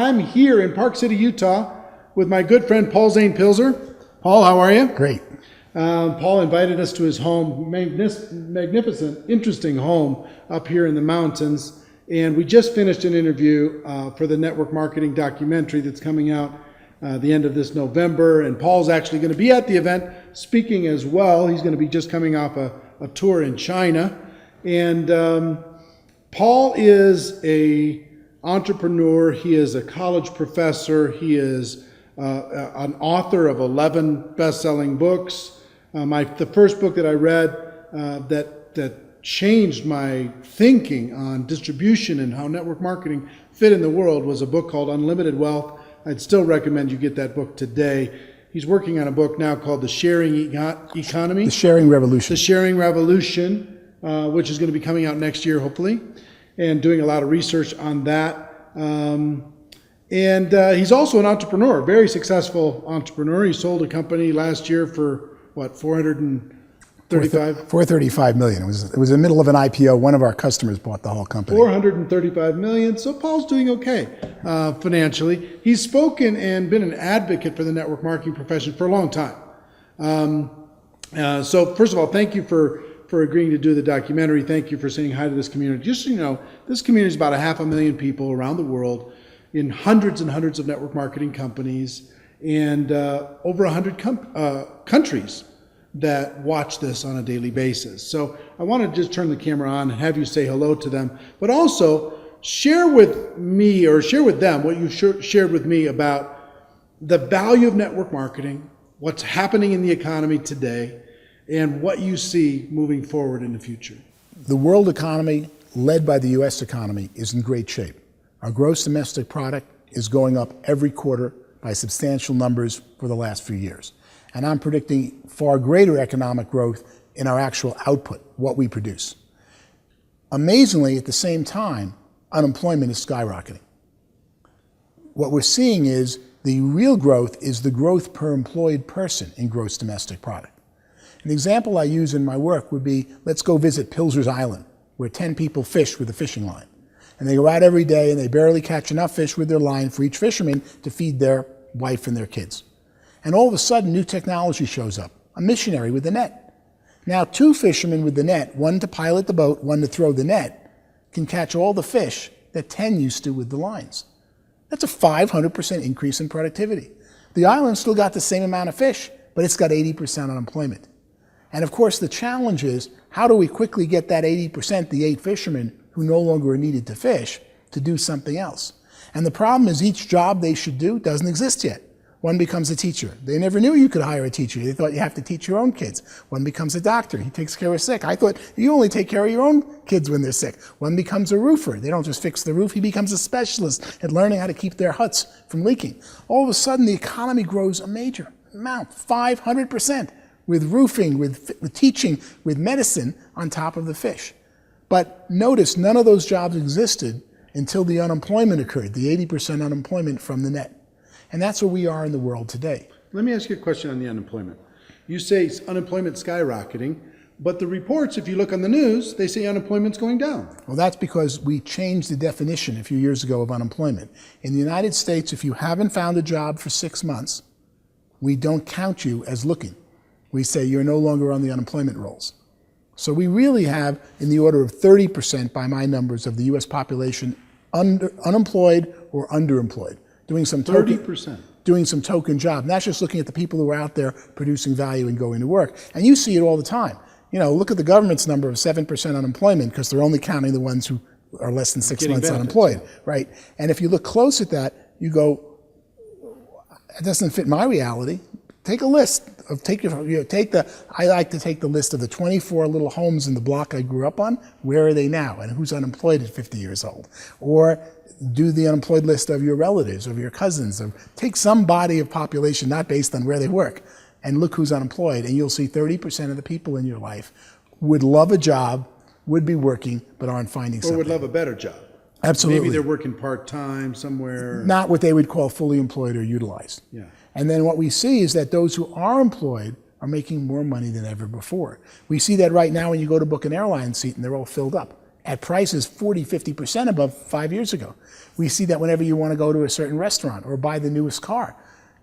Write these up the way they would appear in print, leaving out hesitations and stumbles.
I'm here in Park City, Utah with my good friend Paul ZANE PILZER. Paul, how are you? Great. Paul invited us to his home, magnificent, interesting home up here in the mountains. And we just finished an interview for the network marketing documentary that's coming out the end of this November. And Paul's actually going to be at the event speaking as well. He's going to be just coming off a tour in China. And Paul is an entrepreneur. He is a college professor. He is an author of 11 best-selling books. The first book that I read that changed my thinking on distribution and how network marketing fit in the world was a book called Unlimited Wealth. I'd still recommend you get that book today. He's working on a book now called The Sharing Economy. The Sharing Revolution. The Sharing Revolution, which is going to be coming out next year, hopefully, and doing a lot of research on that. And he's also an entrepreneur, very successful entrepreneur. He sold a company last year for, what, 435 million. It was in the middle of an IPO. One of our customers bought the whole company. 435 million. So Paul's doing okay financially. He's spoken and been an advocate for the network marketing profession for a long time. So first of all, thank you for agreeing to do the documentary. Thank you for saying hi to this community. Just so you know, this community is about 500,000 people around the world in hundreds and hundreds of network marketing companies and over 100 countries that watch this on a daily basis. So I want to just turn the camera on and have you say hello to them, but also share with me or share with them what you shared with me about the value of network marketing, what's happening in the economy today, and what you see moving forward in the future. The world economy, led by the U.S. economy, is in great shape. Our gross domestic product is going up every quarter by substantial numbers for the last few years. And I'm predicting far greater economic growth in our actual output, what we produce. Amazingly, at the same time, unemployment is skyrocketing. What we're seeing is the real growth is the growth per employed person in gross domestic product. An example I use in my work would be, let's go visit Pilzer's Island, where 10 people fish with a fishing line. And they go out every day and they barely catch enough fish with their line for each fisherman to feed their wife and their kids. And all of a sudden, new technology shows up, a missionary with a net. Now, 2 fishermen with the net, one to pilot the boat, one to throw the net, can catch all the fish that 10 used to with the lines. That's a 500% increase in productivity. The island still got the same amount of fish, but it's got 80% unemployment. And of course, the challenge is, how do we quickly get that 80%, the 8 fishermen who no longer are needed to fish, to do something else? And the problem is each job they should do doesn't exist yet. One becomes a teacher. They never knew you could hire a teacher. They thought you have to teach your own kids. One becomes a doctor. He takes care of sick. I thought you only take care of your own kids when they're sick. One becomes a roofer. They don't just fix the roof. He becomes a specialist at learning how to keep their huts from leaking. All of a sudden, the economy grows a major amount, 500%, with roofing, with teaching, with medicine on top of the fish. But notice, none of those jobs existed until the unemployment occurred, the 80% unemployment from the net. And that's where we are in the world today. Let me ask you a question on the unemployment. You say unemployment skyrocketing, but the reports, if you look on the news, they say unemployment's going down. Well, that's because we changed the definition a few years ago of unemployment. In the United States, if you haven't found a job for 6 months, we don't count you as looking. We say you're no longer on the unemployment rolls. So we really have, in the order of 30% by my numbers, of the U.S. population unemployed or underemployed. Doing some token, 30%. Doing some token job. Not just looking at the people who are out there producing value and going to work. And you see it all the time. You know, look at the government's number of 7% unemployment because they're only counting the ones who are less than 6 months unemployed, right? And if you look close at that, you go, it doesn't fit my reality. Take a list of, I like to take the list of the 24 little homes in the block I grew up on. Where are they now? And who's unemployed at 50 years old? Or do the unemployed list of your relatives, of your cousins, or take some body of population, not based on where they work, and look who's unemployed, and you'll see 30% of the people in your life would love a job, would be working, but aren't finding something. Or would love a better job. Absolutely. Maybe they're working part-time somewhere. Not what they would call fully employed or utilized. Yeah. And then what we see is that those who are employed are making more money than ever before. We see that right now when you go to book an airline seat and they're all filled up. at prices 40, 50% above 5 years ago. We see that whenever you want to go to a certain restaurant or buy the newest car.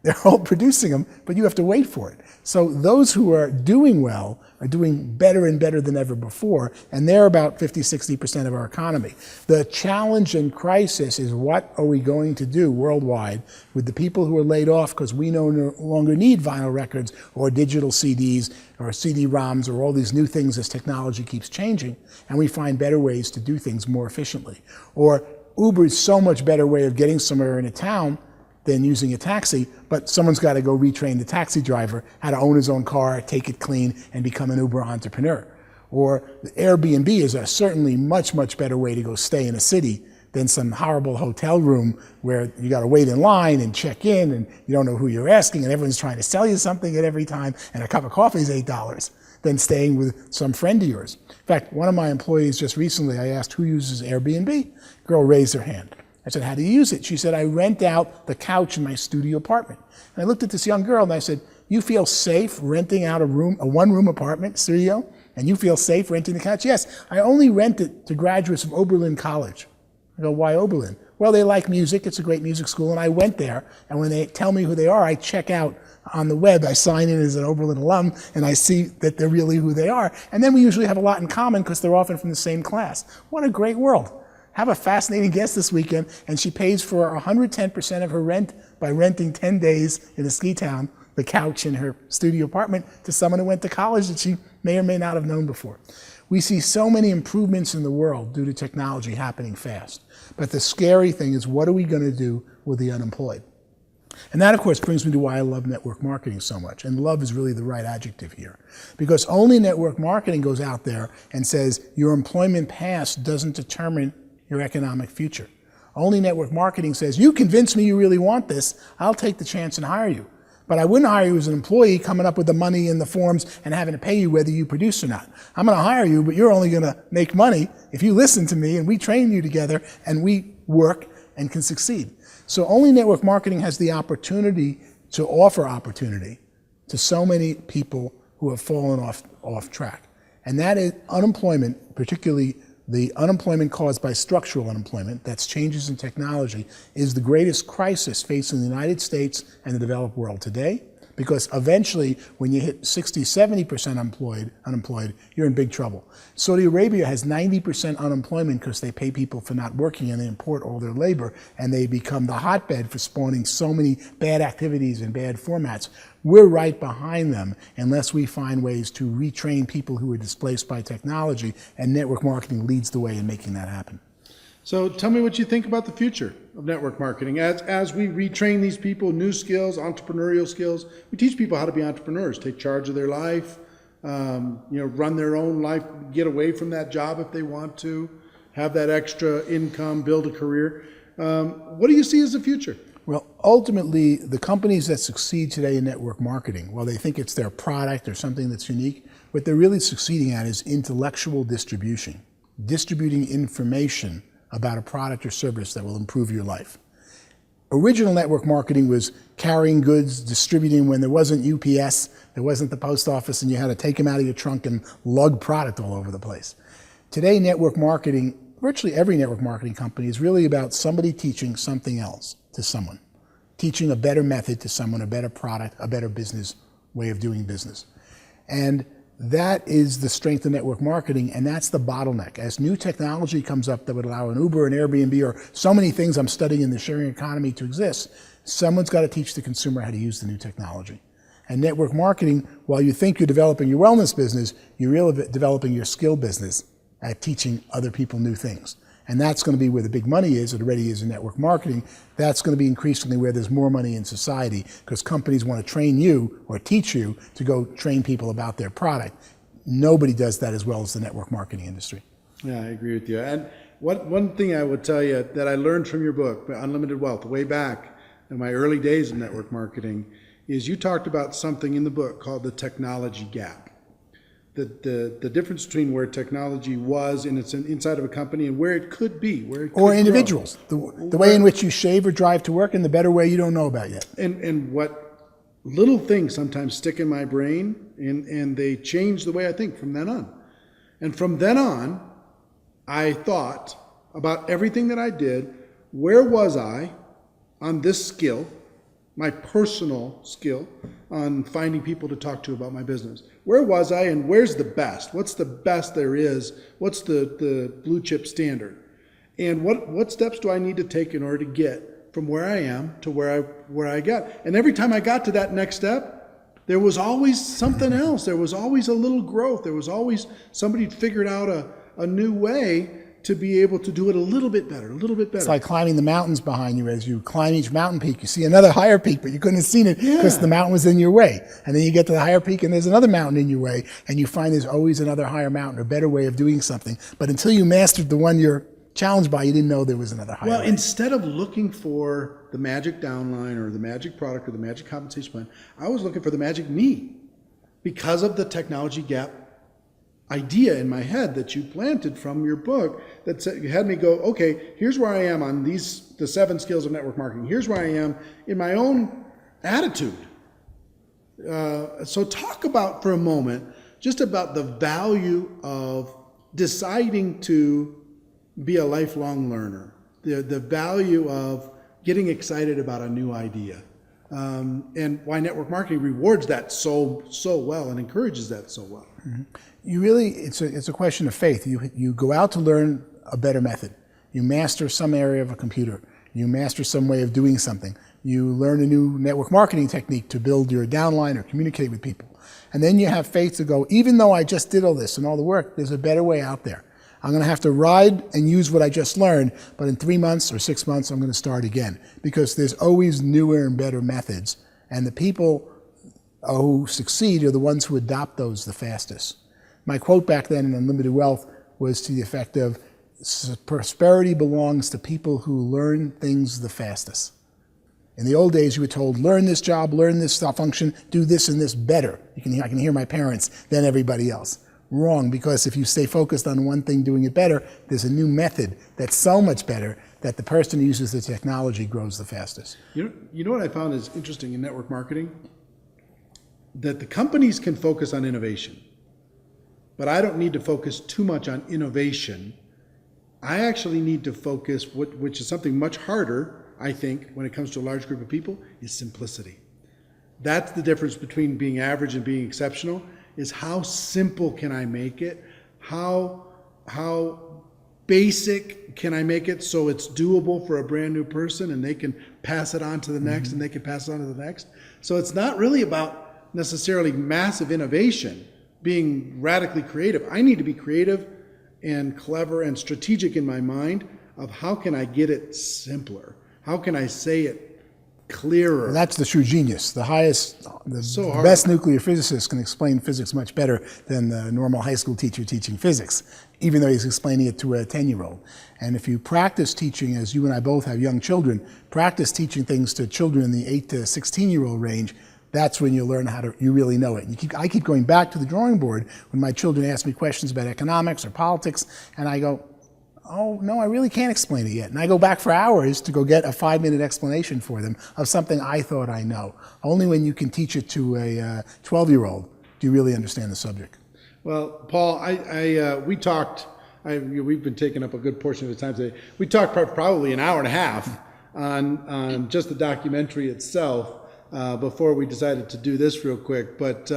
They're all producing them, but you have to wait for it. So those who are doing well are doing better and better than ever before, and they're about 50, 60% of our economy. The challenge and crisis is, what are we going to do worldwide with the people who are laid off because we no longer need vinyl records or digital CDs or CD-ROMs or all these new things as technology keeps changing, and we find better ways to do things more efficiently. Or Uber is so much better way of getting somewhere in a town than using a taxi, but someone's got to go retrain the taxi driver how to own his own car, take it clean, and become an Uber entrepreneur. Or Airbnb is a certainly much, much better way to go stay in a city than some horrible hotel room where you got to wait in line and check in, and you don't know who you're asking, and everyone's trying to sell you something at every time, and a cup of coffee is $8, than staying with some friend of yours. In fact, one of my employees just recently, I asked who uses Airbnb. Girl raised her hand. I said, how do you use it? She said, I rent out the couch in my studio apartment. And I looked at this young girl and I said, you feel safe renting out a one-room apartment studio? And you feel safe renting the couch? Yes, I only rent it to graduates of Oberlin College. I go, why Oberlin? Well, they like music. It's a great music school. And I went there. And when they tell me who they are, I check out on the web. I sign in as an Oberlin alum, and I see that they're really who they are. And then we usually have a lot in common because they're often from the same class. What a great world. Have a fascinating guest this weekend, and she pays for 110% of her rent by renting 10 days in a ski town, the couch in her studio apartment, to someone who went to college that she may or may not have known before. We see so many improvements in the world due to technology happening fast. But the scary thing is, what are we going to do with the unemployed? And that, of course, brings me to why I love network marketing so much. And love is really the right adjective here. Because only network marketing goes out there and says your employment past doesn't determine your economic future. Only network marketing says, you convince me you really want this, I'll take the chance and hire you. But I wouldn't hire you as an employee coming up with the money and the forms and having to pay you whether you produce or not. I'm going to hire you, but you're only going to make money if you listen to me and we train you together and we work and can succeed. So only network marketing has the opportunity to offer opportunity to so many people who have fallen off track. And that is unemployment, particularly the unemployment caused by structural unemployment, that's changes in technology, is the greatest crisis facing the United States and the developed world today. Because eventually, when you hit 60, 70% unemployed, you're in big trouble. Saudi Arabia has 90% unemployment because they pay people for not working and they import all their labor, and they become the hotbed for spawning so many bad activities and bad formats. We're right behind them unless we find ways to retrain people who are displaced by technology, and network marketing leads the way in making that happen. So tell me what you think about the future of network marketing. As we retrain these people, new skills, entrepreneurial skills, we teach people how to be entrepreneurs, take charge of their life, run their own life, get away from that job if they want to, have that extra income, build a career. What do you see as the future? Well, ultimately, the companies that succeed today in network marketing, while they think it's their product or something that's unique, what they're really succeeding at is intellectual distribution, distributing information about a product or service that will improve your life. Original network marketing was carrying goods, distributing when there wasn't UPS, there wasn't the post office, and you had to take them out of your trunk and lug product all over the place. Today, network marketing, virtually every network marketing company, is really about somebody teaching something else to someone, teaching a better method to someone, a better product, a better business way of doing business. And that is the strength of network marketing, and that's the bottleneck. As new technology comes up that would allow an Uber, an Airbnb, or so many things I'm studying in the sharing economy to exist, someone's got to teach the consumer how to use the new technology. And network marketing, while you think you're developing your wellness business, you're really developing your skill business at teaching other people new things. And that's going to be where the big money is. It already is in network marketing. That's going to be increasingly where there's more money in society, because companies want to train you or teach you to go train people about their product. Nobody does that as well as the network marketing industry. Yeah, I agree with you. And one thing I would tell you that I learned from your book, Unlimited Wealth, way back in my early days in network marketing, is you talked about something in the book called the technology gap. The difference between where technology was in its inside of a company and where it could be, where it could or individuals, the way in which you shave or drive to work, and the better way you don't know about yet. And what little things sometimes stick in my brain, and they change the way I think from then on. And from then on, I thought about everything that I did. Where was I on this skill, my personal skill on finding people to talk to about my business? Where was I, and where's the best? What's the best there is? What's the blue chip standard? And what steps do I need to take in order to get from where I am to where I got? And every time I got to that next step, there was always something else. There was always a little growth. There was always somebody figured out a new way to be able to do it a little bit better, a little bit better. It's like climbing the mountains behind you. As you climb each mountain peak, you see another higher peak, but you couldn't have seen it because the mountain was in your way. And then you get to the higher peak and there's another mountain in your way, and you find there's always another higher mountain, a better way of doing something. But until you mastered the one you're challenged by, you didn't know there was another higher way. Well, instead of looking for the magic downline or the magic product or the magic compensation plan, I was looking for the magic me, because of the technology gap idea in my head that you planted from your book that said, you had me go, okay, here's where I am on the 7 skills of network marketing. Here's where I am in my own attitude. So talk about for a moment just about the value of deciding to be a lifelong learner, the value of getting excited about a new idea, and why network marketing rewards that so well and encourages that so well. Mm-hmm. You really, it's a question of faith. You go out to learn a better method. You master some area of a computer. You master some way of doing something. You learn a new network marketing technique to build your downline or communicate with people. And then you have faith to go, even though I just did all this and all the work, there's a better way out there. I'm going to have to ride and use what I just learned, but in 3 months or 6 months, I'm going to start again, because there's always newer and better methods. And the people who succeed are the ones who adopt those the fastest. My quote back then in Unlimited Wealth was to the effect of, prosperity belongs to people who learn things the fastest. In the old days, you were told, learn this job, learn this function, do this and this better. I can hear my parents than everybody else. Wrong, because if you stay focused on one thing doing it better, there's a new method that's so much better that the person who uses the technology grows the fastest. You know what I found is interesting in network marketing? That the companies can focus on innovation, but I don't need to focus too much on innovation. I actually need to focus, which is something much harder, I think, when it comes to a large group of people, is simplicity. That's the difference between being average and being exceptional, is how simple can I make it? How basic can I make it so it's doable for a brand new person and they can pass it on to the next and they can pass it on to the next? So it's not really about necessarily massive innovation, being radically creative. I need to be creative and clever and strategic in my mind of how can I get it simpler? How can I say it clearer? Well, that's the true genius. The best nuclear physicist can explain physics much better than the normal high school teacher teaching physics, even though he's explaining it to a 10-year-old. And if you practice teaching, as you and I both have young children, practice teaching things to children in the 8 to 16-year-old range, that's when you learn you really know it. I keep going back to the drawing board when my children ask me questions about economics or politics, and I go, oh, no, I really can't explain it yet. And I go back for hours to go get a 5-minute explanation for them of something I thought I know. Only when you can teach it to a 12-year-old do you really understand the subject. Well, Paul, we talked, we've been taking up a good portion of the time today. We talked probably an hour and a half on just the documentary itself before we decided to do this real quick. But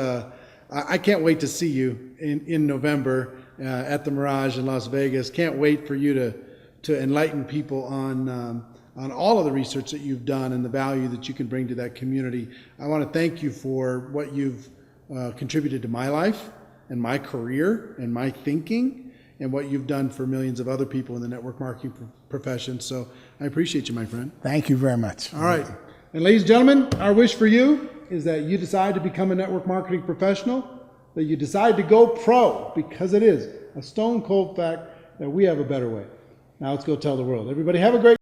I can't wait to see you in November at the Mirage in Las Vegas. Can't wait for you to enlighten people on all of the research that you've done and the value that you can bring to that community. I want to thank you for what you've contributed to my life and my career and my thinking, and what you've done for millions of other people in the network marketing profession. So I appreciate you, my friend. Thank you very much. All right. And ladies and gentlemen, our wish for you is that you decide to become a network marketing professional, that you decide to go pro, because it is a stone cold fact that we have a better way. Now let's go tell the world. Everybody have a great